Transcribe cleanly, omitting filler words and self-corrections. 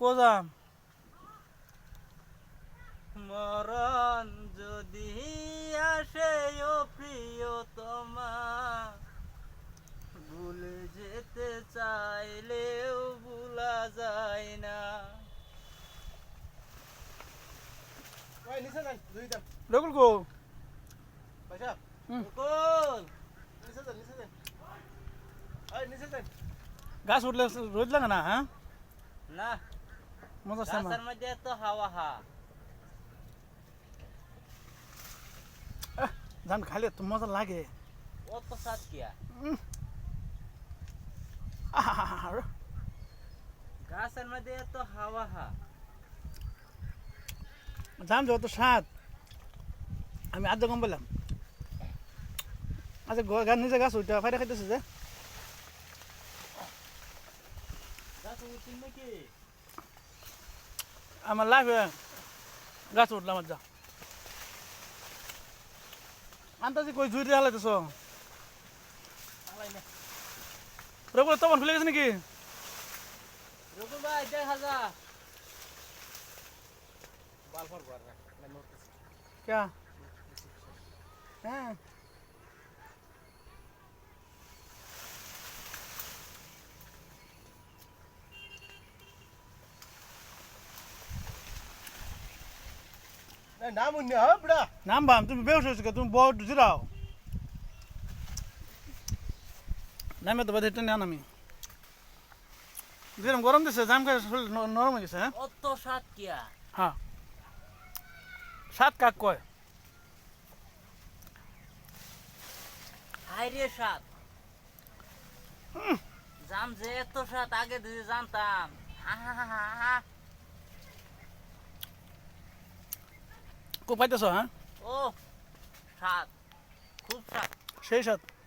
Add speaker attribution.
Speaker 1: কোজাম
Speaker 2: মরণ যদি আসে ও প্রিয়তমা, ভুলে যেতে চাইলেও ভুলা যায় না।
Speaker 3: ওই নিচে যান দুই যান
Speaker 1: রকুল কো
Speaker 3: পয়সা
Speaker 2: বকুল,
Speaker 3: নিচে যান ওই নিচে যান
Speaker 1: গাছ উঠলে রোদ লাগে না হ্যাঁ
Speaker 2: না
Speaker 1: মজা আছে না
Speaker 2: গাছের মধ্যে তো হাওয়া হা।
Speaker 1: ধান খাইলে তো মজা লাগে
Speaker 2: ও তো সাত কিয়া
Speaker 1: আহা,
Speaker 2: গাছের মধ্যে তো হাওয়া হা।
Speaker 1: জান যত স্বাদ আমি আধা কম পেলাম আচ্ছা গাছ নিজে গাছ ওইটা ফাইটা খাইতেছে যে
Speaker 2: গাছ উঠছেন নাকি?
Speaker 1: আমার লাইফে গাছ উঠলাম আর যা আন্তাজি কই জুই দিয়ে হালাইতেছ
Speaker 3: আলাই না
Speaker 1: রকুল তখন খুলে গেছে নাকি
Speaker 2: রকুল ভাই দেখা যা।
Speaker 3: বালফর ঘর না নোটিস
Speaker 1: क्या হ্যাঁ
Speaker 3: নাম উন্নে হ্যাঁ বড়া
Speaker 1: নাম বাম তুমি বেউস হয়েছো তুমি বহুত জিরাও নামে তো বাদে টেনে আনামি যেরকম গরম দিছে জাম খাই শরীর নরম হয়ে গেছে হ্যাঁ
Speaker 2: অত সাত কিয়া?
Speaker 1: হ্যাঁ সাত কাক কয়
Speaker 2: হাইরে সাত জাম যে এত সাত আগে যদি জানতাম। আহা,
Speaker 1: খুব পাইতেছ হ্যাঁ
Speaker 2: ও সাত, খুব সাত।
Speaker 1: সেই সাত